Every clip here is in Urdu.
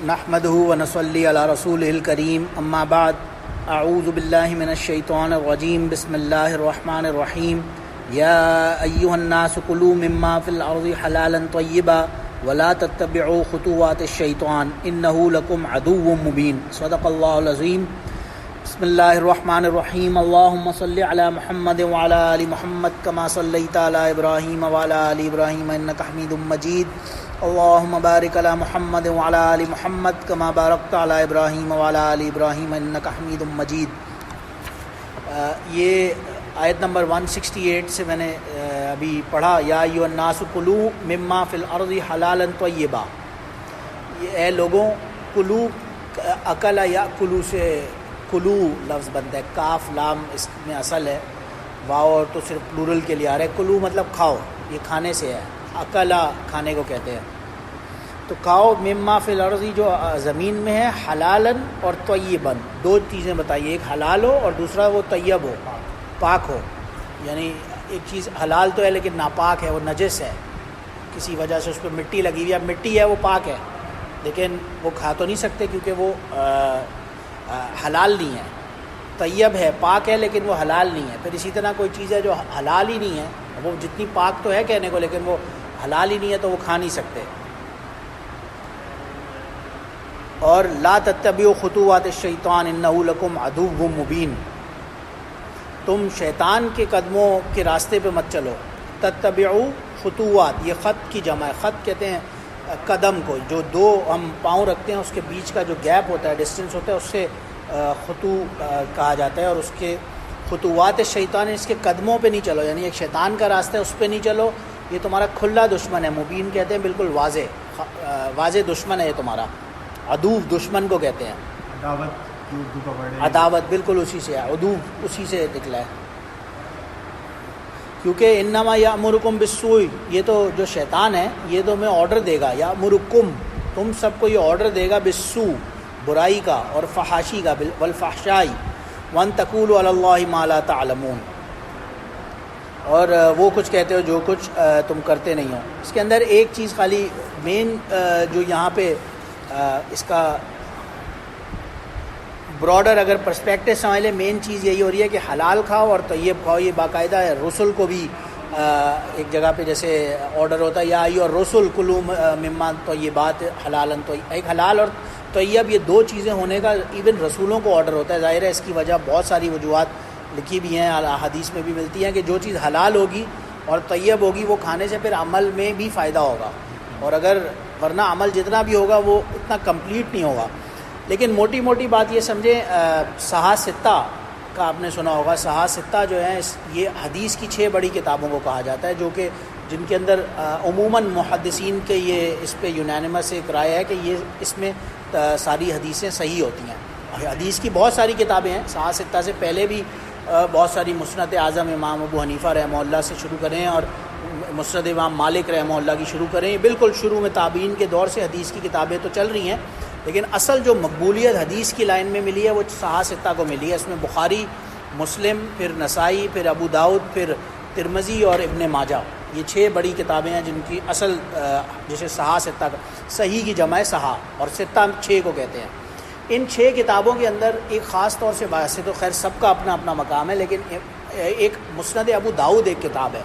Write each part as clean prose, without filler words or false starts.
نحمده ونصلي على رسوله الكريم اما بعد اعوذ بالله من الشيطان الرجيم بسم الله الرحمن الرحيم يا ايها الناس كلوا مما في الارض حلالا طيبا ولا تتبعوا خطوات الشيطان انه لكم عدو مبين صدق الله العظيم بسم الله الرحمن الرحيم اللهم صل على محمد وعلى ال محمد كما صليت على ابراهيم وعلى ال ابراهيم انك حميد مجيد اللهم بارك على محمد وعلى ال محمد كما باركت على ابراهيم وعلى ال ابراهيم انك حميد مجيد. یہ آیت نمبر 168 سے میں نے ابھی پڑھا، یا ایھا الناس کلوا مما فی الارض حلالا طیبا. اے لوگوں، کلو اکل یا کلو سے کلو لفظ بنتا ہے، کاف لام اس میں اصل ہے، واو اور تو صرف پلورل کے لیے آ رہا ہے. کلو مطلب کھاؤ، یہ کھانے سے ہے، اکلا کھانے کو کہتے ہیں. تو کھاؤ مما فی الارض جو زمین میں ہے، حلالن اور طیبن، دو چیزیں بتائیے، ایک حلال ہو اور دوسرا وہ طیب ہو، پاک ہو. یعنی ایک چیز حلال تو ہے لیکن ناپاک ہے، وہ نجس ہے، کسی وجہ سے اس پہ مٹی لگی ہوئی ہے. مٹی ہے وہ پاک ہے لیکن وہ کھا تو نہیں سکتے کیونکہ وہ حلال نہیں ہے. طیب ہے، پاک ہے لیکن وہ حلال نہیں ہے. پھر اسی طرح کوئی چیز ہے جو حلال ہی نہیں ہے، وہ جتنی پاک تو ہے کہنے کو لیکن وہ حلال ہی نہیں ہے تو وہ کھا نہیں سکتے. اور لا تتبعوا خطوات الشیطان انہ لکم عدو مبین، تم شیطان کے قدموں کے راستے پہ مت چلو. تتبعوا خطوات، یہ خط کی جمع ہے. خط کہتے ہیں قدم کو، جو دو ہم پاؤں رکھتے ہیں اس کے بیچ کا جو گیپ ہوتا ہے، ڈسٹینس ہوتا ہے، اس سے خطو کہا جاتا ہے. اور اس کے خطوات شیطان، اس کے قدموں پہ نہیں چلو، یعنی ایک شیطان کا راستہ ہے اس پہ نہیں چلو. یہ تمہارا کھلا دشمن ہے. مبین کہتے ہیں بالکل واضح دشمن ہے یہ تمہارا. عدو دشمن کو کہتے ہیں. عداوت بالکل اسی سے ہے، عدو اسی سے نکلا ہے. کیونکہ انما یامرکم بالسوء، یہ تو جو شیطان ہے یہ تو ہمیں آرڈر دے گا. یامرکم، تم سب کو یہ آرڈر دے گا، بالسوء برائی کا، اور فحاشی کا، والفحشاء، وان تقولوا علی اللہ ما لا تعلمون، اور وہ کچھ کہتے ہو جو کچھ تم کرتے نہیں ہو. اس کے اندر ایک چیز خالی مین جو یہاں پہ اس کا براڈر اگر پرسپیکٹو سمجھ لیں، مین چیز یہی ہو رہی ہے کہ حلال کھاؤ اور طیب کھاؤ. یہ باقاعدہ ہے، رسل کو بھی ایک جگہ پہ جیسے آرڈر ہوتا ہے، یا ایھا الرسل کلوا مما طیبات حلالا طیب. ایک حلال اور طیب، یہ دو چیزیں ہونے کا ایون رسولوں کو آرڈر ہوتا ہے. ظاہر ہے اس کی وجہ بہت ساری وجوہات لکھی بھی ہیں، حدیث میں بھی ملتی ہیں کہ جو چیز حلال ہوگی اور طیب ہوگی وہ کھانے سے پھر عمل میں بھی فائدہ ہوگا، اور اگر ورنہ عمل جتنا بھی ہوگا وہ اتنا کمپلیٹ نہیں ہوگا. لیکن موٹی موٹی بات یہ سمجھیں، صحاح ستہ کا آپ نے سنا ہوگا. صحاح ستہ جو ہیں یہ حدیث کی 6 بڑی کتابوں کو کہا جاتا ہے، جو کہ جن کے اندر عموماً محدثین کے یہ اس پہ یونانیمس ایک رائے ہے کہ یہ اس میں ساری حدیثیں صحیح ہوتی ہیں. حدیث کی بہت ساری کتابیں ہیں. صحاح ستہ سے پہلے بھی بہت ساری مسند اعظم امام ابو حنیفہ رحمہ اللہ سے شروع کریں اور مسند امام مالک رحمہ اللہ کی شروع کریں. بالکل شروع میں تابعین کے دور سے حدیث کی کتابیں تو چل رہی ہیں، لیکن اصل جو مقبولیت حدیث کی لائن میں ملی ہے وہ صحاح ستہ کو ملی ہے. اس میں بخاری، مسلم، پھر نسائی، پھر ابو داؤد، پھر ترمذی اور ابن ماجہ، یہ 6 بڑی کتابیں ہیں جن کی اصل جسے صحاح ستہ کا، صحیح کی جمع ہے صحاح، اور ستہ 6 کو کہتے ہیں. ان 6 کتابوں کے اندر ایک خاص طور سے ویسے تو خیر سب کا اپنا اپنا مقام ہے، لیکن ایک مسند ابو داؤد ایک کتاب ہے.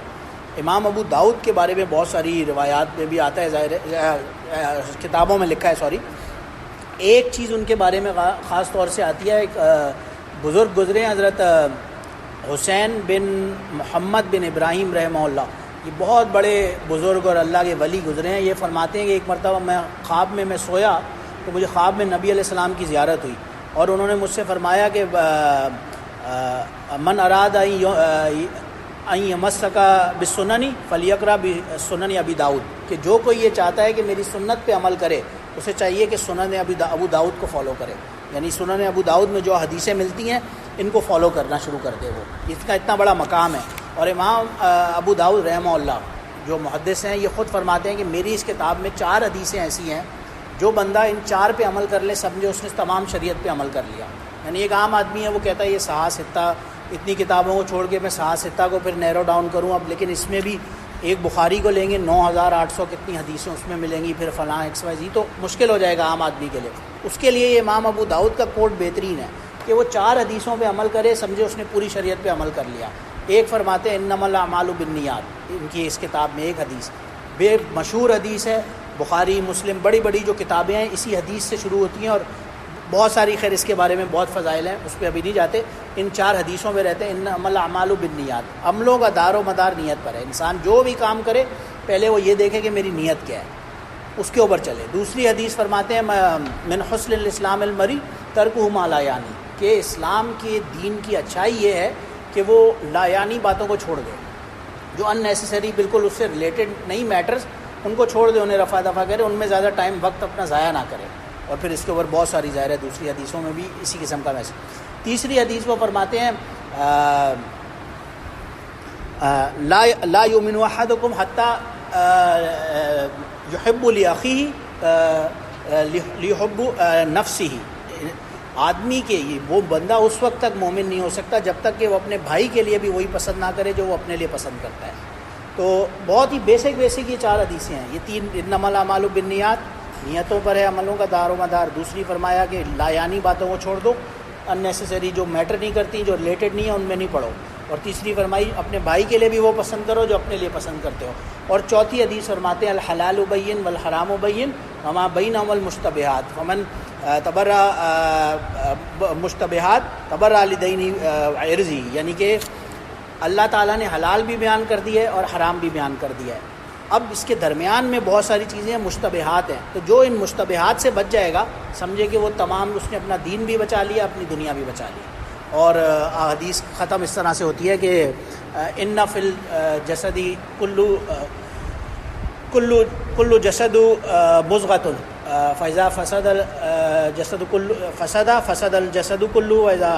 امام ابو داؤد کے بارے میں بہت ساری روایات میں بھی آتا ہے، ظاہر کتابوں میں لکھا ہے. ایک چیز ان کے بارے میں خاص طور سے آتی ہے. ایک بزرگ گزرے ہیں حضرت حسین بن محمد بن ابراہیم رحمہ اللہ. یہ بہت بڑے بزرگ اور اللہ کے ولی گزرے ہیں. یہ فرماتے ہیں کہ ایک مرتبہ میں خواب میں سویا تو مجھے خواب میں نبی علیہ السلام کی زیارت ہوئی، اور انہوں نے مجھ سے فرمایا کہ من اراد ان یمسک بالسنن فلیقرأ بسنن ابی داؤد، کہ جو کوئی یہ چاہتا ہے کہ میری سنت پہ عمل کرے اسے چاہیے کہ سنن ابو داؤد کو فالو کرے. یعنی سنن ابو داؤد میں جو حدیثیں ملتی ہیں ان کو فالو کرنا شروع کر دے. وہ اس کا اتنا بڑا مقام ہے. اور امام ابو داؤد رحمہ اللہ جو محدث ہیں یہ خود فرماتے ہیں کہ میری اس کتاب میں 4 حدیثیں ایسی ہیں جو بندہ ان 4 پہ عمل کر لے سمجھے اس نے تمام شریعت پہ عمل کر لیا. یعنی ایک عام آدمی ہے وہ کہتا ہے یہ صحاح ستہ، اتنی کتابوں کو چھوڑ کے میں صحاح ستہ کو پھر نیرو ڈاؤن کروں اب، لیکن اس میں بھی ایک بخاری کو لیں گے 9800 کتنی حدیثیں اس میں ملیں گی، پھر فلاں XYZ، تو مشکل ہو جائے گا عام آدمی کے لیے۔ اس کے لیے یہ امام ابو داؤد کا کوٹ بہترین ہے کہ وہ 4 حدیثوں پہ عمل کرے، سمجھے اس نے پوری شریعت پہ عمل کر لیا۔ ایک فرماتے ہیں انما الاعمال بالنیات، ان کی اس کتاب میں ایک حدیث بے مشہور حدیث ہے، بخاری مسلم بڑی بڑی جو کتابیں ہیں اسی حدیث سے شروع ہوتی ہیں، اور بہت ساری خیر اس کے بارے میں بہت فضائل ہیں، اس پہ ابھی نہیں جاتے، ان 4 حدیثوں میں رہتے ہیں انما الاعمال بالنیات۔ عملوں کا دار و مدار نیت پر ہے، انسان جو بھی کام کرے پہلے وہ یہ دیکھے کہ میری نیت کیا ہے، اس کے اوپر چلے۔ دوسری حدیث فرماتے ہیں من حسن الاسلام المری ترکہ ما لا یعنی، کہ اسلام کے دین کی اچھائی یہ ہے کہ وہ لا یعنی باتوں کو چھوڑ دے، جو ان نیسیسری بالکل اس سے ریلیٹڈ نہیں میٹرز ان کو چھوڑ دے، انہیں رفع دفع کرے، ان میں زیادہ ٹائم وقت اپنا ضائع نہ کرے۔ اور پھر اس کے اوپر بہت ساری ظاہر ہے دوسری حدیثوں میں بھی اسی قسم کا میسج۔ تیسری حدیث وہ فرماتے ہیں لا یؤمن احدکم حتی یحب لاخیہ لیحب نفسہ، آدمی کے وہ بندہ اس وقت تک مومن نہیں ہو سکتا جب تک کہ وہ اپنے بھائی کے لیے بھی وہی پسند نہ کرے جو وہ اپنے لیے پسند کرتا ہے۔ تو بہت ہی بیسک یہ 4 حدیثیں ہیں، یہ 3 انما الاعمال بالنیات، نیتوں پر ہے عملوں کا دار و مدار۔ دوسری فرمایا کہ لا یعنی باتوں کو چھوڑ دو، ان نیسیسری جو میٹر نہیں کرتی، جو ریلیٹڈ نہیں ہے ان میں نہیں پڑھو۔ اور تیسری فرمائی اپنے بھائی کے لیے بھی وہ پسند کرو جو اپنے لیے پسند کرتے ہو۔ اور چوتھی حدیث فرماتے ہیں الحلال بین والحرام بین وما بینہما المشتبہات فمن تبرأ مشتبہات تبرأ لدین عرضی، یعنی کہ اللہ تعالیٰ نے حلال بھی بیان کر دیا ہے اور حرام بھی بیان کر دیا ہے۔ اب اس کے درمیان میں بہت ساری چیزیں مشتبہات ہیں، تو جو ان مشتبہات سے بچ جائے گا سمجھے کہ وہ تمام اس نے اپنا دین بھی بچا لیا، اپنی دنیا بھی بچا لی۔ اور حدیث ختم اس طرح سے ہوتی ہے کہ ان فی الجسد کل جسد مضغۃ فاذا فسد الجسد کل فسد الجسد کلو واذا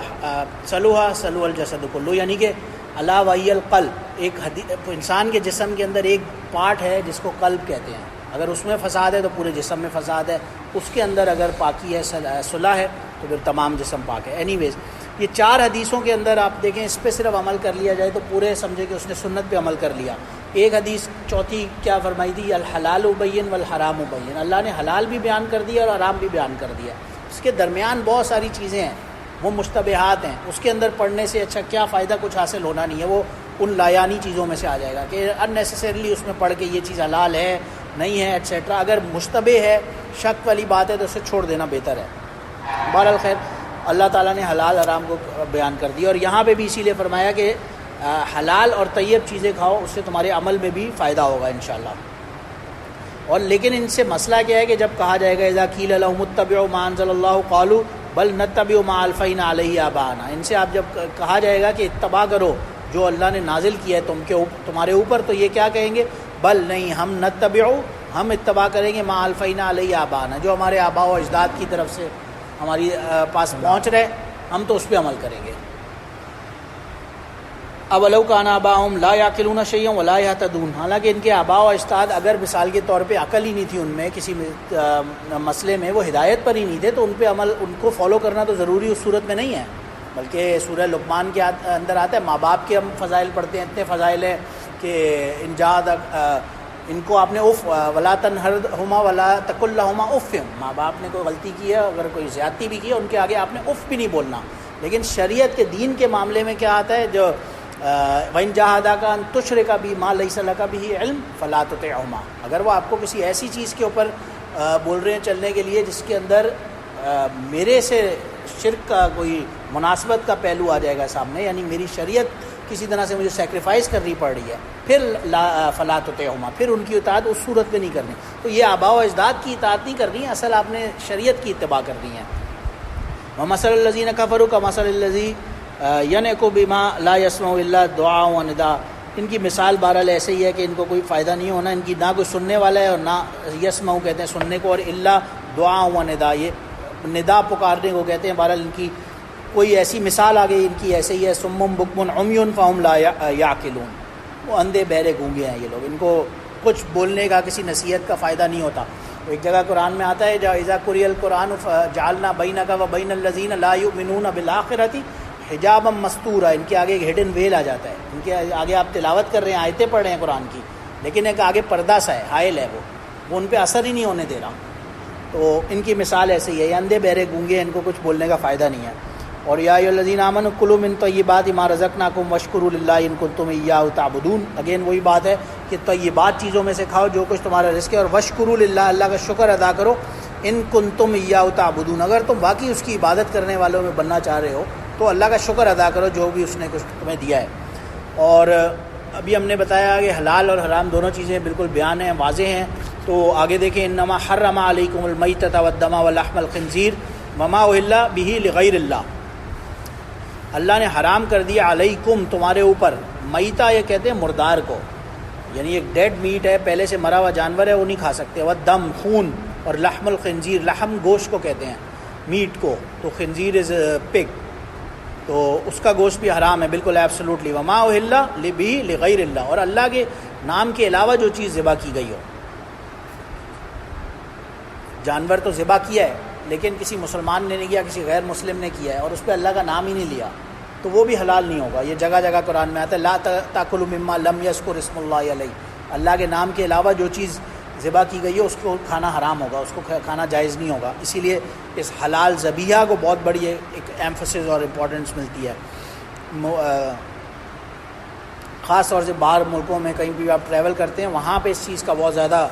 صلح صلح الجسد کلو، یعنی کہ الا وہی القلب، ایک انسان کے جسم کے اندر ایک پارٹ ہے جس کو قلب کہتے ہیں، اگر اس میں فساد ہے تو پورے جسم میں فساد ہے، اس کے اندر اگر پاکی ہے صلح ہے تو پھر تمام جسم پاک ہے۔ اینی ویز یہ 4 حدیثوں کے اندر آپ دیکھیں اس پہ صرف عمل کر لیا جائے تو پورے سمجھے کہ اس نے سنت پہ عمل کر لیا۔ ایک حدیث چوتھی کیا فرمائی تھی؟ الحلال بین والحرام بین، اللہ نے حلال بھی بیان کر دیا اور حرام بھی بیان کر دیا۔ اس کے درمیان بہت ساری چیزیں ہیں، وہ مشتبہات ہیں، اس کے اندر پڑھنے سے اچھا کیا فائدہ، کچھ حاصل ہونا نہیں ہے، وہ ان لایانی چیزوں میں سے آ جائے گا کہ ان نیسیسریلی اس میں پڑھ کے یہ چیز حلال ہے نہیں ہے ایٹسیٹرا۔ اگر مشتبہ ہے، شک والی بات ہے تو اسے چھوڑ دینا بہتر ہے۔ بہرحال خیر اللہ تعالیٰ نے حلال حرام کو بیان کر دیا، اور یہاں پہ بھی اسی لیے فرمایا کہ حلال اور طیب چیزیں کھاؤ، اس سے تمہارے عمل میں بھی فائدہ ہوگا انشاءاللہ۔ اور لیکن ان سے مسئلہ کیا ہے کہ جب کہا جائے گا اذا قیل لهم اتبعوا ما انزل اللہ قالوا بل نتبع ما الفینا علیہ آباءنا، ان سے آپ جب کہا جائے گا کہ اتباع کرو جو اللہ نے نازل کیا ہے تمہارے اوپر، تو یہ کیا کہیں گے؟ بل نہیں، ہم نتبع، ہم اتباع کریں گے ما الفینا علیہ آباءنا، جو ہمارے آباء و اجداد کی طرف سے ہماری پاس پہنچ رہے ہم تو اس پہ عمل کریں گے۔ اولو کان آباؤہم لا یعقلون شیئا ولا یہتدون، حالانکہ ان کے آباء و اجداد اگر مثال کے طور پہ عقل ہی نہیں تھی ان میں، کسی مسئلے میں وہ ہدایت پر ہی نہیں تھے، تو ان پہ عمل، ان کو فالو کرنا تو ضروری اس صورت میں نہیں ہے۔ بلکہ سورہ لقمان کے اندر آتا ہے ماں باپ کے ہم فضائل پڑھتے ہیں، اتنے فضائل ہیں کہ ان کو آپ نے اف ولا تنہرہما ولا تقل لہما اف، ماں باپ نے کوئی غلطی کی ہے، اگر کوئی زیادتی بھی کی ہے، ان کے آگے آپ نے اف بھی نہیں بولنا۔ لیکن شریعت کے دین کے معاملے میں کیا آتا ہے؟ جو وَإِن جَاهَدَاكَ أَن تُشْرِكَ بِي مَا لَيْسَ لَكَ بِهِ عِلْمٌ فَلَا تُطِعْهُمَا، اگر وہ آپ کو کسی ایسی چیز کے اوپر بول رہے ہیں چلنے کے لیے جس کے اندر میرے سے شرک کا کوئی مناسبت کا پہلو آ جائے گا سامنے، یعنی میری شریعت کسی طرح سے مجھے سیکریفائز کرنی پڑ رہی ہے، پھر فَلَا تُطِعْهُمَا، پھر ان کی اطاعت اس صورت میں نہیں کرنی۔ تو یہ آباء و اجداد کی اطاعت نہیں کرنی، اصل آپ نے شریعت کی اتباع کرنی ہے۔ وَمَثَلُ الَّذِينَ كَفَرُوا كَمَثَلِ الَّذِي يَنْعِقُ بِمَا لَا يَسْمَعُ إِلَّا دُعَاءً وَنِدَاءً، ان کی مثال بہرحال ایسے ہی ہے کہ ان کو کوئی فائدہ نہیں ہونا، ان کی نہ کوئی سننے والا ہے اور نہ یسمعو کہتے ہیں سننے کو، اور الا دعا و ندا، یہ ندا پکارنے کو کہتے ہیں۔ بہرحال ان کی کوئی ایسی مثال آ گئی، ان کی ایسے ہی ہے، صم بکم عمی فہم لا یعقلون، وہ اندھے بہرے گونگے ہیں یہ لوگ، ان کو کچھ بولنے کا کسی نصیحت کا فائدہ نہیں ہوتا۔ ایک جگہ قرآن میں آتا ہے اذا قرئ القرآن جعلنا بینک و بین الذین لا یؤمنون بالآخرۃ حجابا مستورا، ان کے آگے ایک ہڈن ویل آ جاتا ہے، ان کے آگے آپ تلاوت کر رہے ہیں، آیتیں پڑھ رہے ہیں قرآن کی، لیکن ایک آگے پردہ سا ہے، حائل ہے، وہ ان پہ اثر ہی نہیں ہونے دے رہا. تو ان کی مثال ایسے ہی ہے، یہ اندھے بہرے گونگے، ان کو کچھ بولنے کا فائدہ نہیں ہے. اور یا ایھا الذین آمنوا کلوا من طیبات ما رزقناکم واشکروا للہ ان کنتم ایاہ تعبدون. اگین وہی بات ہے کہ طیبات چیزوں میں سے کھاؤ جو کچھ تمہارا رزق ہے، اور واشکروا للہ، اللہ کا شکر ادا کرو، ان کنتم ایاہ تعبدون، اگر تم باقی اس کی عبادت کرنے والوں میں بننا چاہ رہے ہو تو اللہ کا شکر ادا کرو جو بھی اس نے کچھ تمہیں دیا ہے. اور ابھی ہم نے بتایا کہ حلال اور حرام دونوں چیزیں بالکل بیان ہیں، واضح ہیں. تو آگے دیکھیں، انما حرم علیکم المیتۃ والدم ولحم الخنزیر وما اہل بہ لغیر اللہ. اللہ نے حرام کر دیا علیکم، تمہارے اوپر. میتہ یہ کہتے ہیں مردار کو، یعنی ایک ڈیڈ میٹ ہے، پہلے سے مرا ہوا جانور ہے، وہ نہیں کھا سکتے. والدم خون، اور لحم الخنزیر، لحم گوشت کو کہتے ہیں میٹ کو، تو خنزیر از پگ، تو اس کا گوشت بھی حرام ہے بالکل ایبسلوٹلی. وما اہل بہ لغیر اللہ، اور اللہ کے نام کے علاوہ جو چیز ذبح کی گئی ہو. جانور تو ذبح کیا ہے لیکن کسی مسلمان نے نہیں کیا، کسی غیر مسلم نے کیا ہے، اور اس پہ اللہ کا نام ہی نہیں لیا، تو وہ بھی حلال نہیں ہوگا. یہ جگہ جگہ قرآن میں آتا ہے، لا تاکلوا مما لم یذکر اسم اللہ علیہ، اللہ کے نام کے علاوہ جو چیز ذبح کی گئی ہے اس کو کھانا حرام ہوگا، اس کو کھانا جائز نہیں ہوگا. اسی لیے اس حلال ذبیحہ کو بہت بڑی ایک ایمفسس اور امپورٹنس ملتی ہے. خاص طور سے باہر ملکوں میں کہیں بھی آپ ٹریول کرتے ہیں، وہاں پہ اس چیز کا بہت زیادہ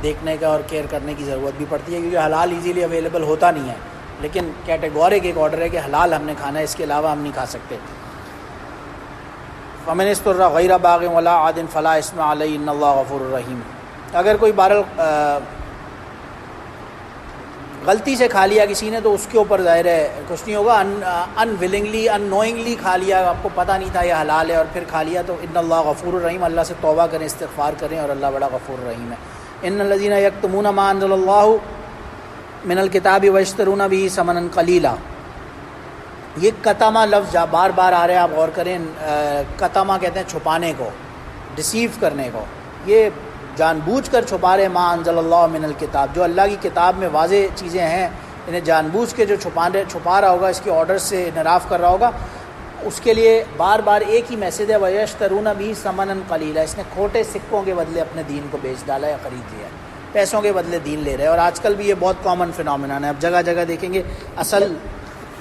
دیکھنے کا اور کیئر کرنے کی ضرورت بھی پڑتی ہے، کیونکہ حلال ایزیلی اویلیبل ہوتا نہیں ہے. لیکن کیٹیگورک ایک آرڈر ہے کہ حلال ہم نے کھانا ہے، اس کے علاوہ ہم نہیں کھا سکتے. فمن اضطر غیر باغ ولا عاد فلا اثم علیہ ان اللہ غفور رحیم. اگر کوئی بہرحال غلطی سے کھا لیا کسی نے تو اس کے اوپر ظاہر ہے کچھ نہیں ہوگا. ان ولنگلی، ان نوئنگلی کھا لیا، آپ کو پتہ نہیں تھا یہ حلال ہے اور پھر کھا لیا، تو ان اللہ غفور الرحیم، اللہ سے توبہ کریں، استغفار کریں، اور اللہ بڑا غفور الرحیم ہے. ان الذین یکتمون ما انزل اللہ من الکتاب ویشترون بہ ثمنا قلیلا. یہ کتما لفظ بار بار آ رہا ہے، آپ غور کریں. کتما کہتے ہیں چھپانے کو، ڈسیو کرنے کو. یہ جان بوجھ کر چھپا رہے ما انزل اللہ من الکتاب، جو اللہ کی کتاب میں واضح چیزیں ہیں، انہیں جان بوجھ کے جو چھپا رہا ہوگا، اس کے آرڈر سے انحراف کر رہا ہوگا، اس کے لیے بار بار ایک ہی میسیج ہے، وَيَشْتَرُونَ بِهِ ثَمَنًا قَلِيلًا. اس نے کھوٹے سکوں کے بدلے اپنے دین کو بیچ ڈالا یا خرید لیا، پیسوں کے بدلے دین لے رہے ہیں. اور آج کل بھی یہ بہت کامن فینومینن ہے. اب جگہ جگہ دیکھیں گے اصل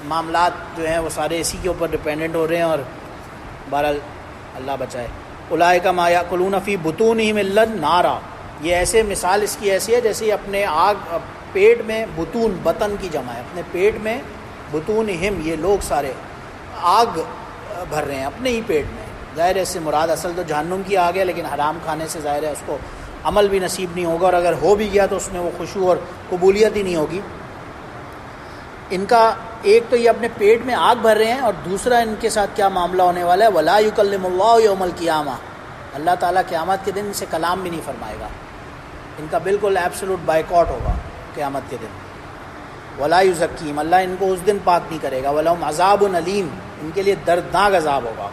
معاملات جو ہیں وہ سارے اسی کے اوپر ڈپینڈنٹ ہو رہے ہیں، اور بہرحال اللہ بچائے. اولئک ما یاکلون فی بطونہم الا النار. یہ ایسے مثال اس کی ایسی ہے جیسے اپنے آگ پیٹ میں، بطون بطن کی جمع ہے، اپنے پیٹ میں بطونہم، یہ لوگ سارے آگ بھر رہے ہیں اپنے ہی پیٹ میں. ظاہر ہے اس سے مراد اصل تو جہنم کی آگ ہے، لیکن حرام کھانے سے ظاہر ہے اس کو عمل بھی نصیب نہیں ہوگا، اور اگر ہو بھی گیا تو اس میں وہ خشوع اور قبولیت ہی نہیں ہوگی. ان کا ایک تو یہ اپنے پیٹ میں آگ بھر رہے ہیں، اور دوسرا ان کے ساتھ کیا معاملہ ہونے والا ہے، وَلَا يُكَلِّمُ اللَّهُ يَوْمَ الْقِيَامَةِ. اللہ تعالیٰ قیامت کے دن سے کلام بھی نہیں فرمائے گا. ان کا بالکل ایبسولوٹ بائیکاٹ ہوگا قیامت کے دن. وَلَا يُزَكِّيهِمْ، اللہ ان کو اس دن پاک نہیں کرے گا. وَلَهُمْ عَذَابٌ أَلِيمٌ، ان کے لیے دردناک عذاب ہوگا.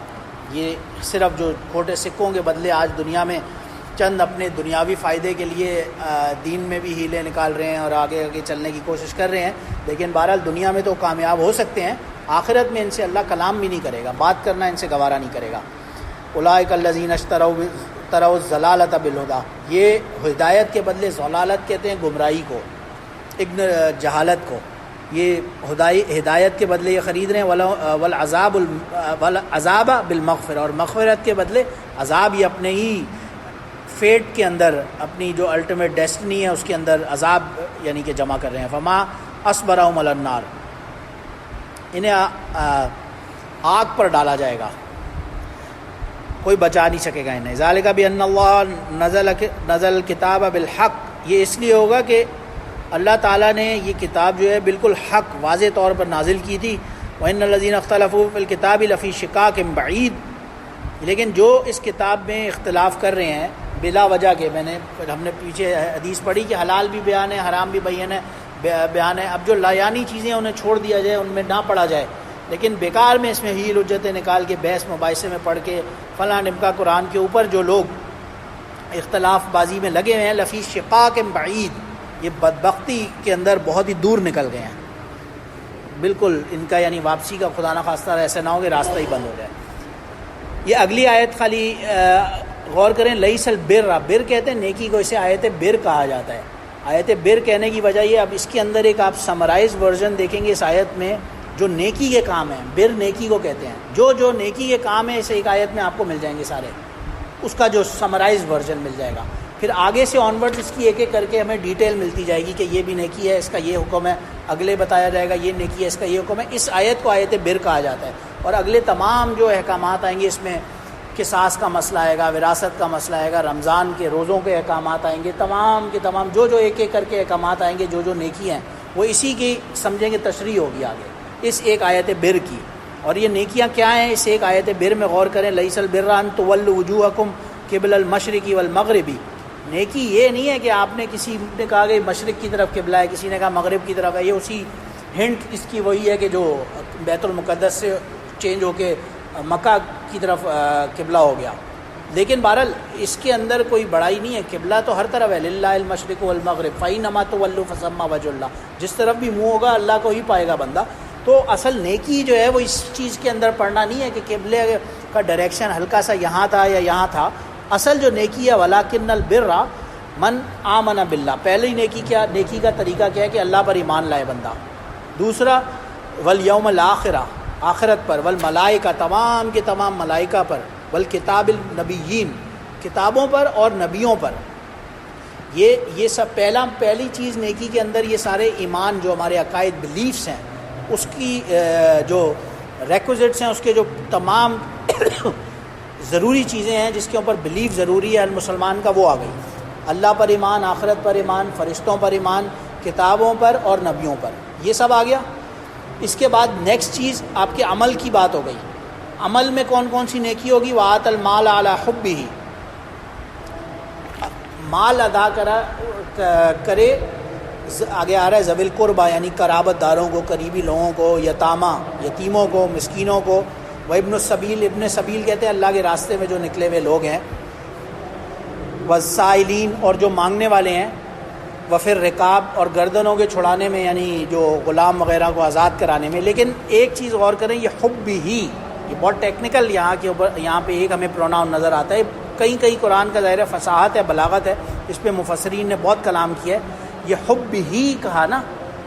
یہ صرف جو کھوٹے سکوں کے بدلے آج دنیا میں چند اپنے دنیاوی فائدے کے لیے دین میں بھی ہیلے نکال رہے ہیں اور آگے آگے چلنے کی کوشش کر رہے ہیں، لیکن بہرحال دنیا میں تو کامیاب ہو سکتے ہیں، آخرت میں ان سے اللہ کلام بھی نہیں کرے گا، بات کرنا ان سے گوارا نہیں کرے گا. اولئک الذین اشتروا الضلالۃ بالہدیٰ. یہ ہدایت کے بدلے ضلالت کہتے ہیں گمراہی کو، جہالت کو. یہ ہدایت کے بدلے یہ خرید رہے ہیں. والعذاب بالمغفرہ، اور مغفرت کے بدلے عذاب یہ اپنے ہی فیٹ کے اندر، اپنی جو الٹیمیٹ ڈیسٹنی ہے اس کے اندر عذاب یعنی کہ جمع کر رہے ہیں. فما اصبرهم علی النار، انہیں آگ پر ڈالا جائے گا، کوئی بچا نہیں سکے گا انہیں. ذالک بان اللہ نزل الکتاب بالحق، یہ اس لیے ہوگا کہ اللہ تعالیٰ نے یہ کتاب جو ہے بالکل حق واضح طور پر نازل کی تھی. وَإِنَّ الَّذِينَ اخْتَلَفُوا فِي الْكِتَابِ لَفِي شِقَاقٍ بَعِيدٍ. لیکن جو اس کتاب میں اختلاف کر رہے ہیں بلا وجہ کے، ہم نے پیچھے حدیث پڑھی کہ حلال بھی بیان ہے، حرام بھی بیان ہے. اب جو لایانی چیزیں انہیں چھوڑ دیا جائے، ان میں نہ پڑھا جائے، لیکن بیکار میں اس میں ہیل حجتیں نکال کے بحث مباحثے میں پڑھ کے فلاں ڈمکا قرآن کے اوپر جو لوگ اختلاف بازی میں لگے ہوئے ہیں، لفی شقاق بعید، یہ بدبختی کے اندر بہت ہی دور نکل گئے ہیں بالکل. ان کا یعنی واپسی کا خدا نخواستہ ایسا نہ ہو کہ راستہ ہی بند ہو جائے. یہ اگلی آیت خالی غور کریں لئیس البر، بر کہتے ہیں نیکی کو، اسے آیت بر کہا جاتا ہے۔ آیت بر کہنے کی وجہ یہ، اب اس کے اندر ایک آپ سمرائز ورژن دیکھیں گے اس آیت میں، جو نیکی کے کام ہیں، بر نیکی کو کہتے ہیں، جو نیکی کے کام ہیں اس ایک آیت میں آپ کو مل جائیں گے سارے، اس کا جو سمرائز ورژن مل جائے گا۔ پھر آگے سے آنورڈ اس کی ایک ایک کر کے ہمیں ڈیٹیل ملتی جائے گی کہ یہ بھی نیکی ہے، اس کا یہ حکم ہے، اگلے بتایا جائے گا یہ نیکی ہے، اس کا یہ حکم ہے۔ اس آیت کو آیت بر کہا جاتا ہے، اور اگلے تمام جو احکامات آئیں گے اس میں قصاص کا مسئلہ آئے گا، وراثت کا مسئلہ آئے گا، رمضان کے روزوں کے احکامات آئیں گے، تمام کے تمام جو ایک ایک کر کے احکامات آئیں گے، جو نیکی ہیں وہ اسی کی سمجھیں گے تشریح ہوگی آگے اس ایک آیت بر کی۔ اور یہ نیکیاں کیا ہیں اس ایک آیت بر میں غور کریں، لیس البر ان تولوا وجوہکم قبل المشرق والمغرب، نیکی یہ نہیں ہے کہ آپ نے کسی نے کہا کہ مشرق کی طرف قبلہ ہے، کسی نے کہا مغرب کی طرف ہے، یہ اسی ہنٹ اس کی وہی ہے کہ جو بیت المقدس سے چینج ہو کے مکہ کی طرف قبلہ ہو گیا، لیکن بہرحال اس کے اندر کوئی بڑائی نہیں ہے، قبلہ تو ہر طرف ہے، للہ المشرق والمغرب فإنما تولوا فثم وجہ اللہ، جس طرف بھی منہ ہوگا اللہ کو ہی پائے گا بندہ۔ تو اصل نیکی جو ہے وہ اس چیز کے اندر پڑھنا نہیں ہے کہ قبلے کا ڈائریکشن ہلکا سا یہاں تھا یا یہاں تھا، اصل جو نیکی ہے ولاکن البر من آمن باللہ، پہلی نیکی کیا، نیکی کا طریقہ کیا ہے کہ اللہ پر ایمان لائے بندہ، دوسرا والیوم الآخرہ، آخرت پر، والملائکہ، تمام کے تمام ملائکہ پر، والکتاب النبیین، کتابوں پر اور نبیوں پر، یہ سب پہلی چیز نیکی کے اندر یہ سارے ایمان جو ہمارے عقائد بلیفس ہیں اس کی جو ریکوزٹس ہیں، اس کے جو تمام ضروری چیزیں ہیں جس کے اوپر بلیف ضروری ہے المسلمان کا، وہ آ گئی، اللہ پر ایمان، آخرت پر ایمان، فرشتوں پر ایمان، کتابوں پر اور نبیوں پر، یہ سب آ گیا۔ اس کے بعد نیکسٹ چیز آپ کے عمل کی بات ہو گئی، عمل میں کون کون سی نیکی ہوگی، وآت المال علی حبہ، مال ادا کرے، آگے آ رہا ہے ذوی القربہ یعنی قرابت داروں کو، قریبی لوگوں کو، یتامہ یتیموں کو، مسکینوں کو، وابن السبیل، ابن سبیل کہتے ہیں اللہ کے راستے میں جو نکلے ہوئے لوگ ہیں، والسائلین اور جو مانگنے والے ہیں، وفر رقاب اور گردنوں کے چھڑانے میں یعنی جو غلام وغیرہ کو آزاد کرانے میں۔ لیکن ایک چیز غور کریں، یہ حب ہی، یہ بہت ٹیکنیکل یہاں کے اوپر، یہاں پہ ایک ہمیں پروناؤن نظر آتا ہے، کئی قرآن کا ظاہر فصاحت ہے، بلاغت ہے، اس پہ مفسرین نے بہت کلام کیا ہے۔ یہ حب ہی کہا نا،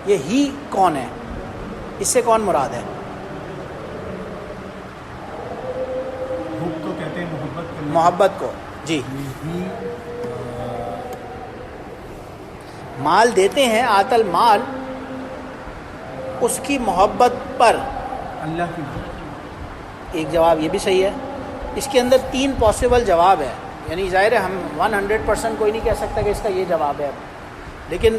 یہ ہی کون ہے، اس سے کون مراد ہے؟ حب تو کہتے ہیں محبت کو، جی، مال دیتے ہیں، آت المال، اس کی محبت پر، اللہ کی، ایک جواب یہ بھی صحیح ہے۔ اس کے اندر 3 پاسبل جواب ہے، یعنی ظاہر ہے ہم 100% کوئی نہیں کہہ سکتا کہ اس کا یہ جواب ہے، لیکن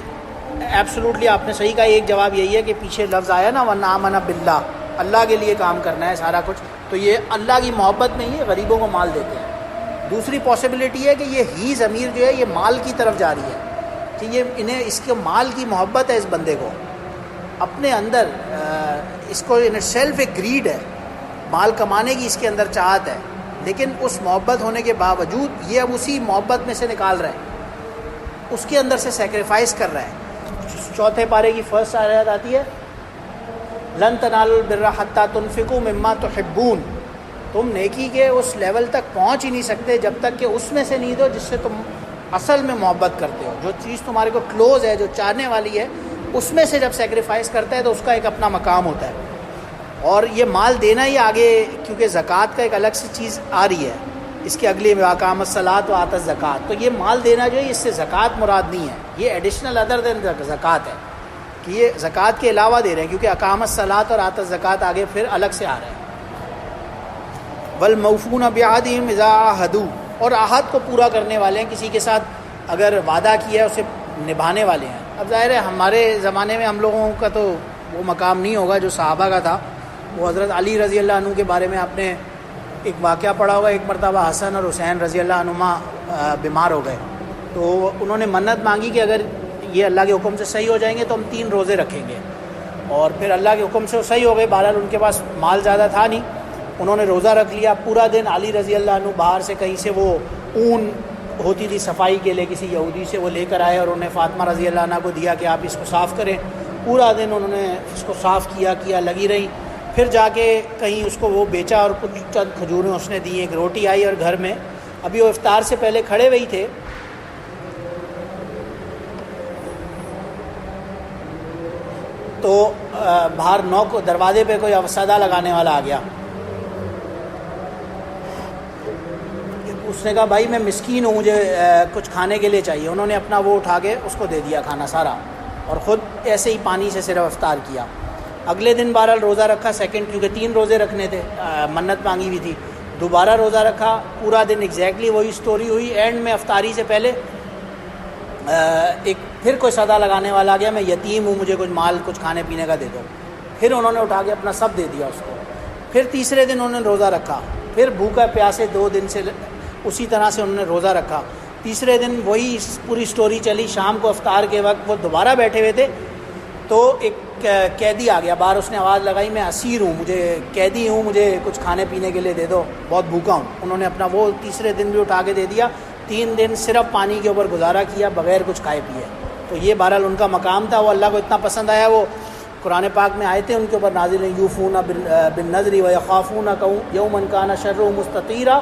ایبسولوٹلی آپ نے صحیح کہا۔ ایک جواب یہی ہے کہ پیچھے لفظ آیا نا وَمَنْ آمَنَ بِاللَّهِ، اللہ کے لیے کام کرنا ہے سارا کچھ، تو یہ اللہ کی محبت میں ہی غریبوں کو مال دیتے ہیں۔ دوسری پاسبلٹی ہے کہ یہ ہی ضمیر جو ہے یہ مال کی طرف جا رہی ہے، کہ یہ انہیں اس کے مال کی محبت ہے، اس بندے کو اپنے اندر اس کو ان سیلف ایک گریڈ ہے، مال کمانے کی اس کے اندر چاہت ہے، لیکن اس محبت ہونے کے باوجود یہ اب اسی محبت میں سے نکال رہا ہے، اس کے اندر سے سیکریفائس کر رہا ہے۔ چوتھے پارے کی فرسٹ آیت آتی ہے، لن تنالوا البر حتی تنفقوا مما تحبون، تم نیکی کے اس لیول تک پہنچ ہی نہیں سکتے جب تک کہ اس میں سے نہیں دو جس سے تم اصل میں محبت کرتے ہو، جو چیز تمہارے کو کلوز ہے، جو چاہنے والی ہے، اس میں سے جب سیکریفائس کرتا ہے تو اس کا ایک اپنا مقام ہوتا ہے۔ اور یہ مال دینا ہی آگے، کیونکہ زکوٰۃ کا ایک الگ سی چیز آ رہی ہے اس کے اگلی میں، اقام الصلاۃ و آت الزکوٰۃ، تو یہ مال دینا جو ہے اس سے زکوٰۃ مراد نہیں ہے، یہ ایڈیشنل ادر دین زکوٰۃ ہے، کہ یہ زکوٰۃ کے علاوہ دے رہے ہیں، کیونکہ اقام الصلاۃ اور آت الزکوٰۃ آگے پھر الگ سے آ رہا ہے۔ والموفون بعہدہم اذا عاہدوا، اور عہد کو پورا کرنے والے ہیں، کسی کے ساتھ اگر وعدہ کیا ہے اسے نبھانے والے ہیں۔ اب ظاہر ہے ہمارے زمانے میں ہم لوگوں کا تو وہ مقام نہیں ہوگا جو صحابہ کا تھا۔ وہ حضرت علی رضی اللہ عنہ کے بارے میں آپ نے ایک واقعہ پڑھا ہوگا، ایک مرتبہ حسن اور حسین رضی اللہ عنہما بیمار ہو گئے، تو انہوں نے منت مانگی کہ اگر یہ اللہ کے حکم سے صحیح ہو جائیں گے تو ہم 3 روزے رکھیں گے، اور پھر اللہ کے حکم سے وہ صحیح ہو گئے۔ بہرحال ان کے پاس مال زیادہ تھا نہیں، انہوں نے روزہ رکھ لیا پورا دن۔ علی رضی اللہ عنہ باہر سے کہیں سے وہ اون ہوتی تھی صفائی کے لیے، کسی یہودی سے وہ لے کر آئے اور انہوں نے فاطمہ رضی اللہ عنہ کو دیا کہ آپ اس کو صاف کریں۔ پورا دن انہوں نے اس کو صاف کیا لگی رہی، پھر جا کے کہیں اس کو وہ بیچا اور کچھ چند کھجوریں اس نے دی، ایک روٹی آئی اور گھر میں ابھی وہ افطار سے پہلے کھڑے ہوئے ہی تھے، تو باہر نوک دروازے پہ کوئی صدا لگانے والا آ گیا. اس نے کہا بھائی میں مسکین ہوں، مجھے کچھ کھانے کے لیے چاہیے. انہوں نے اپنا وہ اٹھا کے اس کو دے دیا کھانا سارا، اور خود ایسے ہی پانی سے صرف افطار کیا. اگلے دن بہرحال روزہ رکھا سیکنڈ، کیونکہ 3 روزے رکھنے تھے، منت مانگی ہوئی تھی. دوبارہ روزہ رکھا پورا دن، ایگزیکٹلی وہی سٹوری ہوئی. اینڈ میں افطاری سے پہلے ایک پھر کوئی صدا لگانے والا آ گیا، میں یتیم ہوں، مجھے کچھ مال کچھ کھانے پینے کا دے دو. پھر انہوں نے اٹھا کے اپنا سب دے دیا اس کو. پھر تیسرے دن انہوں نے روزہ رکھا، پھر بھوکا پیاسے 2 دن سے اسی طرح سے انہوں نے روزہ رکھا. تیسرے دن وہی پوری سٹوری چلی. شام کو افطار کے وقت وہ دوبارہ بیٹھے ہوئے تھے، تو ایک قیدی آ گیا باہر. اس نے آواز لگائی میں اسیر ہوں، مجھے قیدی ہوں، مجھے کچھ کھانے پینے کے لیے دے دو، بہت بھوکا ہوں. انہوں نے اپنا وہ تیسرے دن بھی اٹھا کے دے دیا. 3 دن صرف پانی کے اوپر گزارا کیا بغیر کچھ کھائے پیے. تو یہ بہرحال ان کا مقام تھا، وہ اللہ کو اتنا پسند آیا. وہ قرآن پاک میں آئے تھے ان کے اوپر نازل ہیں، یوفون بالنذر ویخافون یوما کان شرہ مستطیرا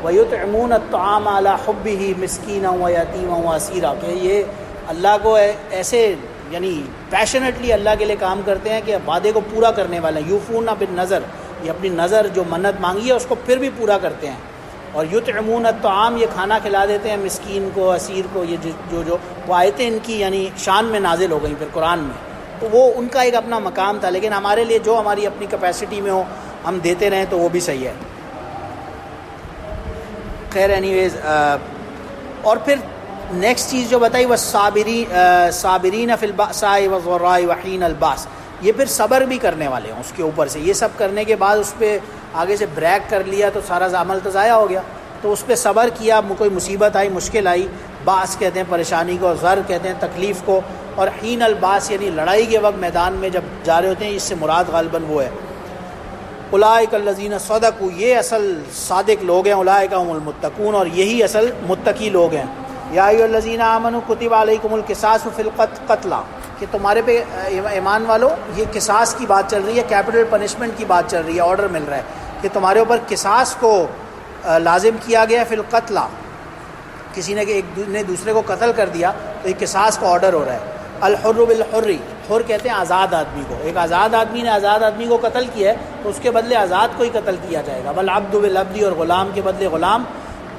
ویطعمون الطعام علی حبہ مسکینا ویتیما واسیرا، کہ یہ اللہ کو ایسے یعنی پیشنیٹلی اللہ کے لیے کام کرتے ہیں کہ وعدے کو پورا کرنے والے ہیں. یوفون بالنذر، یہ اپنی نظر جو منت مانگی ہے اس کو پھر بھی پورا کرتے ہیں. اور یطعمون الطعام، یہ کھانا کھلا دیتے ہیں مسکین کو، اسیر کو. یہ جو وہ آیتیں ان کی یعنی شان میں نازل ہو گئیں پھر قرآن میں. تو وہ ان کا ایک اپنا مقام تھا. لیکن ہمارے لیے جو ہماری اپنی کیپیسٹی میں ہو ہم دیتے رہیں تو وہ بھی صحیح ہے. خیر اینی ویز، اور پھر نیکسٹ چیز جو بتائی وہ صابرین فی البأساء والضراء وحین الباس، یہ پھر صبر بھی کرنے والے ہیں اس کے اوپر سے. یہ سب کرنے کے بعد اس پہ آگے سے بریک کر لیا تو سارا عمل تو ضائع ہو گیا. تو اس پہ صبر کیا، کوئی مصیبت آئی، مشکل آئی. باس کہتے ہیں پریشانی کو، ضر کہتے ہیں تکلیف کو، اور حین الباس یعنی لڑائی کے وقت میدان میں جب جا رہے ہوتے ہیں. اس سے مراد غالباً وہ ہے اولئک الذین صدقوا، یہ اصل صادق لوگ ہیں. اولئک هم المتقون، اور یہی اصل متقی لوگ ہیں. یا ایھا الذین آمنوا کتب علیکم القصاص فی القتلى، کہ تمہارے پہ ایمان والو یہ قصاص کی بات چل رہی ہے، کیپٹل پنشمنٹ کی بات چل رہی ہے. آرڈر مل رہا ہے کہ تمہارے اوپر قصاص کو لازم کیا گیا فی القتلى. کسی نے ایک نے دوسرے کو قتل کر دیا تو ایک قصاص کا آرڈر ہو رہا ہے. الحر بالحر، حر کہتے ہیں آزاد آدمی کو. ایک آزاد آدمی نے آزاد آدمی کو قتل کیا ہے تو اس کے بدلے آزاد کو ہی قتل کیا جائے گا. والعبد بالعبد، اور غلام کے بدلے غلام.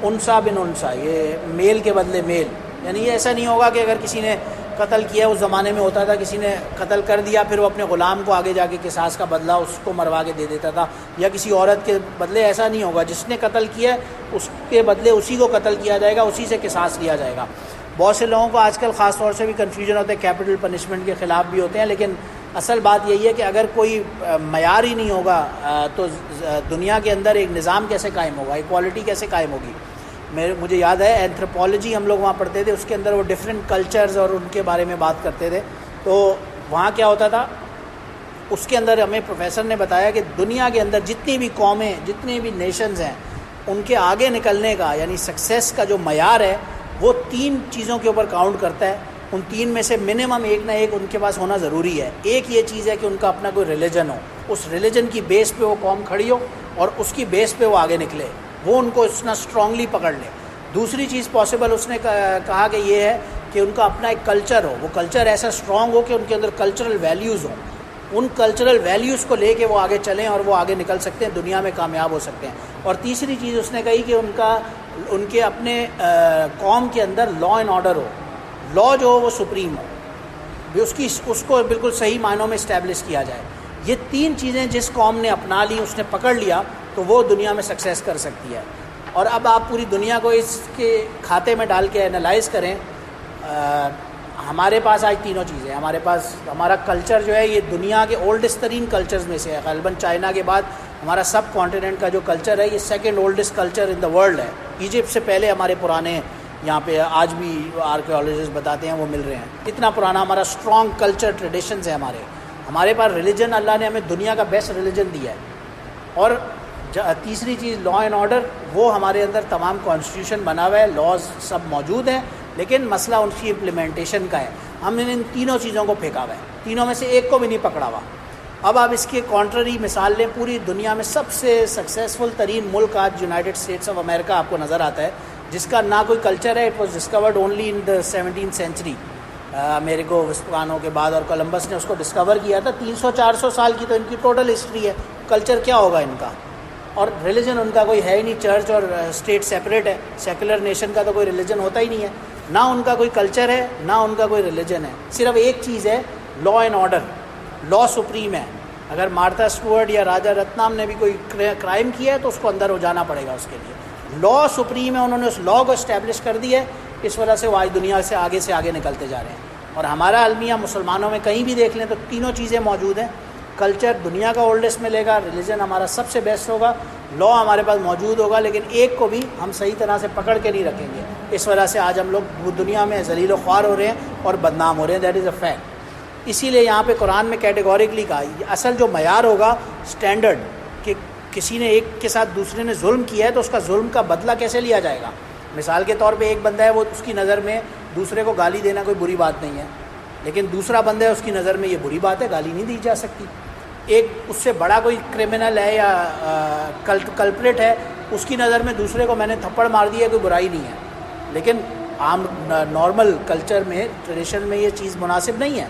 انسا بن انسا، یہ میل کے بدلے میل. یعنی یہ ایسا نہیں ہوگا کہ اگر کسی نے قتل کیا، اس زمانے میں ہوتا تھا کسی نے قتل کر دیا پھر وہ اپنے غلام کو آگے جا کے قصاص کا بدلہ اس کو مروا کے دے دیتا تھا، یا کسی عورت کے بدلے. ایسا نہیں ہوگا. جس نے قتل کیا اس کے بدلے اسی کو قتل کیا جائے گا، اسی سے قصاص لیا جائے گا. بہت سے لوگوں کو آج کل خاص طور سے بھی کنفیوژن ہوتا ہے، کیپٹل پنشمنٹ کے خلاف بھی ہوتے ہیں. لیکن اصل بات یہی ہے کہ اگر کوئی معیار ہی نہیں ہوگا تو دنیا کے اندر ایک نظام کیسے قائم ہوگا، ایکوالٹی کیسے قائم ہوگی. مجھے یاد ہے اینتھروپولوجی ہم لوگ وہاں پڑھتے تھے، اس کے اندر وہ ڈفرینٹ کلچرز اور ان کے بارے میں بات کرتے تھے. تو وہاں کیا ہوتا تھا، اس کے اندر ہمیں پروفیسر نے بتایا کہ دنیا کے اندر جتنی بھی قومیں، جتنے بھی نیشنز ہیں، ان کے آگے نکلنے کا یعنی سکسیس کا جو معیار ہے وہ 3 چیزوں کے اوپر کاؤنٹ کرتا ہے. ان 3 میں سے منیمم ایک نہ ایک ان کے پاس ہونا ضروری ہے. ایک یہ چیز ہے کہ ان کا اپنا کوئی ریلیجن ہو، اس ریلیجن کی بیس پہ وہ قوم کھڑی ہو اور اس کی بیس پہ وہ آگے نکلے، وہ ان کو اتنا اسٹرانگلی پکڑ لے. دوسری چیز پاسبل اس نے کہا کہ یہ ہے کہ ان کا اپنا ایک کلچر ہو، وہ کلچر ایسا اسٹرانگ ہو کہ ان کے اندر کلچرل ویلیوز ہوں. ان کلچرل ویلیوز کو لے کے وہ آگے چلیں اور وہ آگے نکل سکتے ہیں، دنیا میں کامیاب ہو سکتے ہیں. اور تیسری چیز اس نے کہی کہ ان کے اپنے قوم کے اندر لا اینڈ آرڈر ہو، لا جو ہو وہ سپریم ہو، اس کو بالکل صحیح معنوں میں اسٹیبلش کیا جائے. یہ 3 چیزیں جس قوم نے اپنا لی، اس نے پکڑ لیا، تو وہ دنیا میں سکسیس کر سکتی ہے. اور اب آپ پوری دنیا کو اس کے کھاتے میں ڈال کے انالائز کریں. ہمارے پاس آج تینوں چیزیں، ہمارے پاس ہمارا کلچر جو ہے یہ دنیا کے اولڈسٹ ترین کلچرز میں سے ہے. غالباً چائنا کے بعد ہمارا سب کانٹیننٹ کا جو کلچر ہے یہ second oldest culture in the world ہے. ایجپٹ سے پہلے ہمارے پرانے یہاں پہ آج بھی آرکیولوجسٹ بتاتے ہیں وہ مل رہے ہیں. اتنا پرانا ہمارا اسٹرانگ کلچر ٹریڈیشنز ہیں ہمارے پاس. ریلیجن اللہ نے ہمیں دنیا کا بیسٹ ریلیجن دیا ہے. اور تیسری چیز لا اینڈ آرڈر، وہ ہمارے اندر تمام کانسٹیٹیوشن بنا ہوا ہے، لاز سب موجود ہیں، لیکن مسئلہ ان کی امپلیمنٹیشن کا ہے. ہم نے ان تینوں چیزوں کو پھینکا ہوا ہے، تینوں میں سے ایک کو بھی نہیں پکڑا ہوا. اب آپ اس کے کانٹرری مثال لیں، پوری دنیا میں سب سے سکسیزفل ترین ملک آج یونائٹڈ اسٹیٹس آف امریکہ آپ کو نظر آتا ہے، جس کا نہ کوئی کلچر ہے. It was discovered only in the 17th century. Amerigo Vespucci کے بعد، اور کولمبس نے اس کو ڈسکور کیا تھا. 300-400 سال کی تو ان کی ٹوٹل ہسٹری ہے. کلچر کیا ہوگا ان کا؟ اور ریلیجن ان کا کوئی ہے ہی نہیں. چرچ اور اسٹیٹ سیپریٹ ہے. سیکولر نیشن کا تو کوئی ریلیجن ہوتا ہی نہیں ہے. نہ ان کا کوئی کلچر ہے، نہ ان کا کوئی ریلیجن ہے. صرف ایک چیز ہے، law and order. Law supreme ہے. اگر مارتھا اسٹوارٹ یا راجا رتنام نے بھی کوئی کرائم کیا ہے تو اس کو اندر ہو جانا پڑے گا اس کے لیے. لا سپریم ہے. انہوں نے اس لا کو اسٹیبلش کر دی ہے. اس وجہ سے وہ آج دنیا سے آگے نکلتے جا رہے ہیں. اور ہمارا المیہ مسلمانوں میں کہیں بھی دیکھ لیں تو تینوں چیزیں موجود ہیں. کلچر دنیا کا اولڈسٹ ملے گا، ریلیجن ہمارا سب سے بیسٹ ہوگا، لا ہمارے پاس موجود ہوگا، لیکن ایک کو بھی ہم صحیح طرح سے پکڑ کے نہیں رکھیں گے. اس وجہ سے آج ہم لوگ دنیا میں ذلیل و خوار ہو رہے ہیں اور بدنام ہو رہے ہیں. That is a fact. اسی لیے یہاں پہ قرآن میں کیٹیگوریکلی کہا اصل جو معیار ہوگا اسٹینڈرڈ، کہ کسی نے ایک کے ساتھ دوسرے نے ظلم کیا ہے تو اس کا ظلم کا بدلہ کیسے لیا جائے گا. مثال کے طور پہ ایک بندہ ہے، وہ اس کی نظر میں دوسرے کو گالی دینا کوئی بری بات نہیں ہے، لیکن دوسرا بندہ ہے اس کی نظر میں یہ بری بات ہے، گالی نہیں دی جا سکتی. ایک اس سے بڑا کوئی کرمنل ہے یا کلپریٹ ہے، اس کی نظر میں دوسرے کو میں نے تھپڑ مار دیا کوئی برائی نہیں ہے، لیکن عام نارمل کلچر میں، ٹریڈیشن میں یہ چیز مناسب نہیں ہے.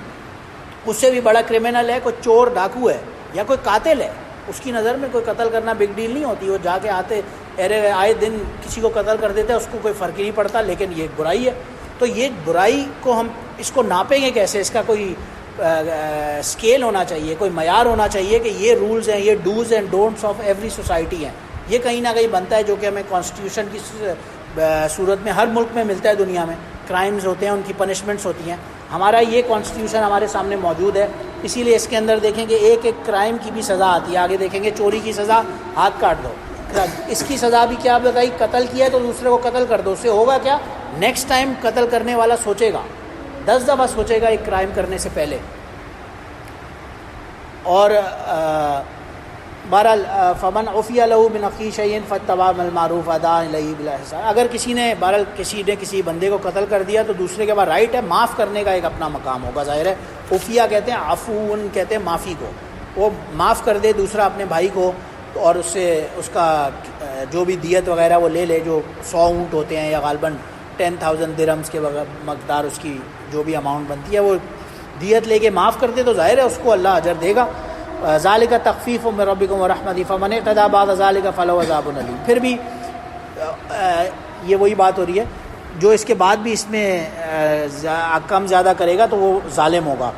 اس سے بھی بڑا کرمنل ہے، کوئی چور ڈاکو ہے یا کوئی قاتل ہے، اس کی نظر میں کوئی قتل کرنا بگ ڈیل نہیں ہوتی. وہ جا کے آئے دن کسی کو قتل کر دیتا ہے، اس کو کوئی فرق ہی نہیں پڑتا، لیکن یہ برائی ہے. تو یہ برائی کو ہم اس کو ناپیں گے کیسے؟ اس کا کوئی اسکیل ہونا چاہیے، کوئی معیار ہونا چاہیے کہ یہ رولز ہیں، یہ dos and don'ts of every society ہیں. یہ کہیں نہ کہیں بنتا ہے، جو کہ ہمیں کانسٹیٹیوشن کی صورت میں ہر ملک میں ملتا ہے. دنیا میں کرائمز ہوتے ہیں، ان کی پنشمنٹس ہوتی ہیں. ہمارا یہ کانسٹیٹیوشن ہمارے سامنے موجود ہے. اسی لیے اس کے اندر دیکھیں کہ ایک ایک کرائم کی بھی سزا آتی ہے. آگے دیکھیں گے چوری کی سزا ہاتھ کاٹ دو. اس کی سزا بھی کیا بتائی؟ قتل کیا ہے تو دوسرے کو قتل کر دو. اس سے ہوگا کیا؟ نیکسٹ ٹائم قتل کرنے والا سوچے گا، 10 دفعہ سوچے گا ایک کرائم کرنے سے پہلے. اور بہرحال فمن عفی لہ من اخیہ شیء فاتبع بالمعروف واداء الیہ بالاحسان. اگر کسی نے کسی بندے کو قتل کر دیا تو دوسرے کے بعد رائٹ ہے معاف کرنے کا، ایک اپنا مقام ہوگا. ظاہر ہے عفیہ کہتے ہیں، عفون کہتے ہیں معافی کو. وہ معاف کر دے دوسرا اپنے بھائی کو، اور اس سے اس کا جو بھی دیت وغیرہ وہ لے لے. جو 100 اونٹ ہوتے ہیں یا غالباً 10,000 درہمز کے مقدار اس کی جو بھی اماؤنٹ بنتی ہے، وہ دیت لے کے معاف کر دے تو ظاہر ہے اس کو اللہ اجر دے گا. ذالک تخفیف من ربکم ورحمۃ فمن اعتدی بعد ذالک فلہ عذاب الیم. پھر بھی یہ وہی بات ہو رہی ہے، جو اس کے بعد بھی اس میں کم زیادہ کرے گا تو وہ ظالم ہوگا.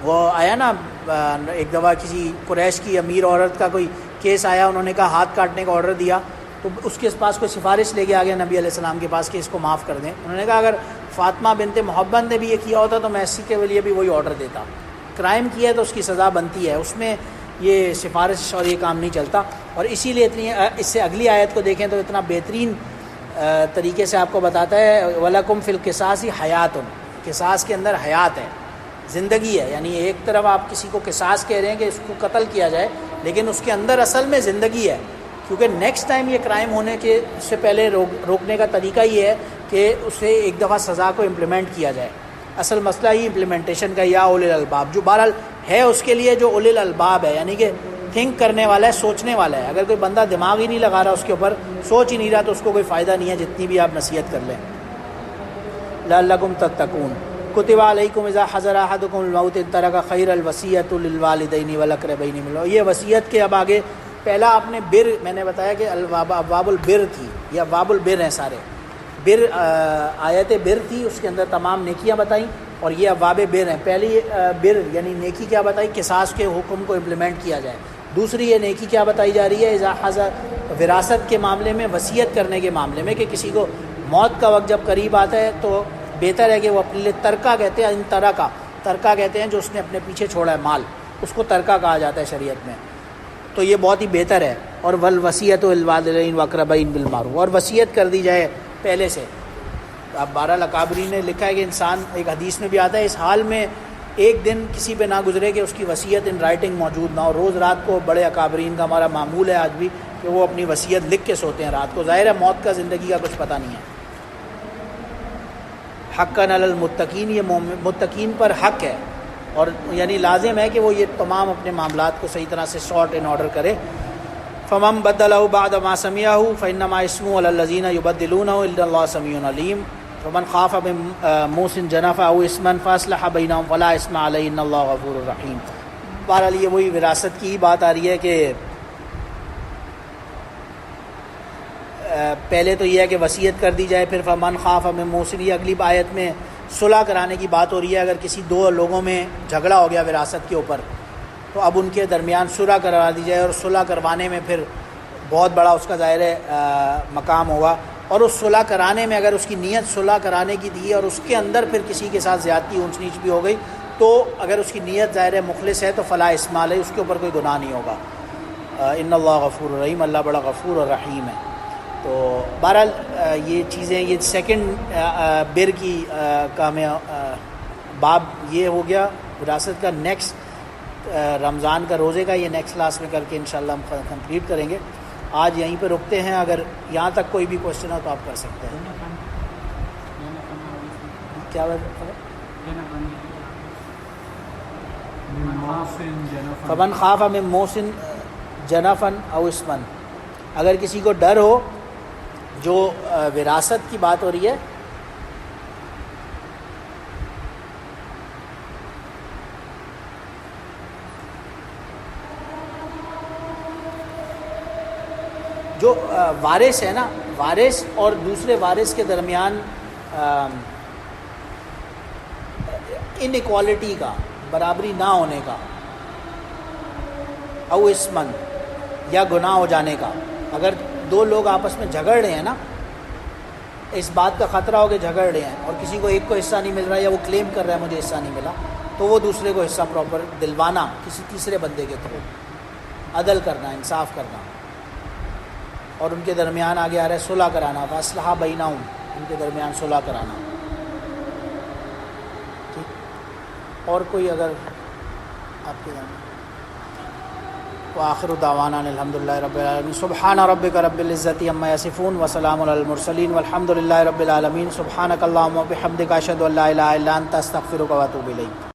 وہ آیا نا ایک دفعہ کسی قریش کی امیر عورت کا کوئی کیس آیا، انہوں نے کہا ہاتھ کاٹنے کا آرڈر دیا، تو اس کے پاس کوئی سفارش لے کے آ گیا نبی علیہ السلام کے پاس کہ اس کو معاف کر دیں. انہوں نے کہا اگر فاطمہ بنت محمد نے بھی یہ کیا ہوتا تو میں اسی کے لیے بھی وہی آرڈر دیتا. کرائم کیا ہے تو اس کی سزا بنتی ہے، اس میں یہ سفارش اور یہ کام نہیں چلتا. اور اسی لیے اس سے اگلی آیت کو دیکھیں تو اتنا بہترین طریقے سے آپ کو بتاتا ہے وَلَكُمْ فِي الْقِصَاصِ حَيَاتٌ. قصاص کے اندر حیات ہے، زندگی ہے. یعنی ایک طرف آپ کسی کو قصاص کہہ رہے ہیں کہ اس کو قتل کیا جائے، لیکن اس کے اندر اصل میں زندگی ہے. کیونکہ نیکسٹ ٹائم یہ کرائم ہونے کے سے پہلے روکنے کا طریقہ یہ ہے کہ اسے ایک دفعہ سزا کو امپلیمنٹ کیا جائے. اصل مسئلہ ہی امپلیمنٹیشن کا، یا اولل الباب، جو بہرحال ہے اس کے لیے جو اولل الباب ہے، یعنی کہ تھنک کرنے والا ہے، سوچنے والا ہے. اگر کوئی بندہ دماغ ہی نہیں لگا رہا اس کے اوپر، سوچ ہی نہیں رہا، تو اس کو کوئی فائدہ نہیں ہے جتنی بھی آپ نصیحت کر لیں. لعلکم تتقون. کتب علیکم اذا حضر احدکم الموت ان ترک خیر الوصیۃ للوالدین والاقربین بالمعروف. یہ وصیت کے اب آگے پہلا آپ نے بر، میں نے بتایا کہ ابواب البر تھی، یہ ابواب البر ہیں سارے. بر آیت بر تھی، اس کے اندر تمام نیکیاں بتائیں، اور یہ ابواب بر ہیں. پہلی بر یعنی نیکی کیا بتائی؟ قصاص کے حکم کو امپلیمنٹ کیا جائے. دوسری یہ نیکی کیا بتائی جا رہی ہے؟ اذا حضر، وراثت کے معاملے میں، وصیت کرنے کے معاملے میں، کہ کسی کو موت کا وقت جب قریب آتا ہے تو بہتر ہے کہ وہ اپنے لیے ترکہ کہتے ہیں، ان ترکہ کہتے ہیں جو اس نے اپنے پیچھے چھوڑا ہے مال، اس کو ترکہ کہا جاتا ہے شریعت میں. تو یہ بہت ہی بہتر ہے. اور والوصیۃ للوالدین والاقربین بالمعروف، اور وصیت کر دی جائے پہلے سے. اب 12 اکابرین نے لکھا ہے کہ انسان، ایک حدیث میں بھی آتا ہے، اس حال میں ایک دن کسی پہ نہ گزرے کہ اس کی وصیت ان رائٹنگ موجود نہ ہو. روز رات کو بڑے اکابرین کا ہمارا معمول ہے آج بھی کہ وہ اپنی وصیت لکھ کے سوتے ہیں رات کو. ظاہر ہے موت کا، زندگی کا کچھ پتہ نہیں ہے. حقاً علی المتقین، یہ متقین پر حق ہے. اور یعنی لازم ہے کہ وہ یہ تمام اپنے معاملات کو صحیح طرح سے سارٹ ان آرڈر کرے. فمن بدلہ بعد ما سمعہ فانما اسمہ علی الذین یبدلونہ ان اللہ سمیع علیم. فمن خاف من موص جنفا او اثما فاصلح بینہم فلا اثم علیہ ان اللہ غفور رحیم. بہرحال یہ وہی وراثت کی بات آ رہی ہے کہ پہلے تو یہ ہے کہ وصیت کر دی جائے, پھر فمن خاف من موص, یہ اگلی آیت میں صلح کرانے کی بات ہو رہی ہے. اگر کسی دو لوگوں میں جھگڑا ہو گیا وراثت کے اوپر تو اب ان کے درمیان صلح کروا دی جائے, اور صلح کروانے میں پھر بہت بڑا اس کا ظاہر مقام ہوگا. اور اس صلح کرانے میں اگر اس کی نیت صلح کرانے کی تھی اور اس کے اندر پھر کسی کے ساتھ زیادتی اونچ نیچ بھی ہو گئی تو اگر اس کی نیت ظاہر مخلص ہے تو فلا اسم علیہ, اس کے اوپر کوئی گناہ نہیں ہوگا. ان اللہ غفور رحیم, اللہ بڑا غفور اور رحیم ہے. تو بہرحال یہ چیزیں, یہ سیکنڈ بر کی کا میں باب یہ ہو گیا وراثت کا. نیکسٹ رمضان کا روزے کا یہ نیکسٹ کلاس میں کر کے انشاءاللہ ہم کمپلیٹ کریں گے. آج یہیں پہ رکتے ہیں, اگر یہاں تک کوئی بھی کوشچن ہو تو آپ کر سکتے ہیں. کیا فمن خاف من موص جنفا او اثما, اگر کسی کو ڈر ہو, جو وراثت کی بات ہو رہی ہے, جو وارث ہے نا, وارث اور دوسرے وارث کے درمیان ان ایکوالٹی کا, برابری نہ ہونے کا, او اسمن یا گناہ ہو جانے کا. اگر دو لوگ آپس میں جھگڑ رہے ہیں نا, اس بات کا خطرہ ہو کہ جھگڑ رہے ہیں اور کسی کو ایک کو حصہ نہیں مل رہا یا وہ کلیم کر رہا ہے مجھے حصہ نہیں ملا, تو وہ دوسرے کو حصہ پراپر دلوانا کسی تیسرے بندے کے تھرو, عدل کرنا, انصاف کرنا, اور ان کے درمیان آگے آ رہا ہے صلح کرانا. فاصلح بینہم, ان کے درمیان صلح کرانا. ٹھیک, اور کوئی اگر آپ کے درمیان. وآخر دعوانا الحمد للہ رب العالمین. سبحان ربک رب العزۃ عما یصفون وسلام علی المرسلین والحمد للہ رب العالمین. سبحانک اللہم وبحمدک اشہد ان لا الہ الا انت استغفرک واتوب الیک.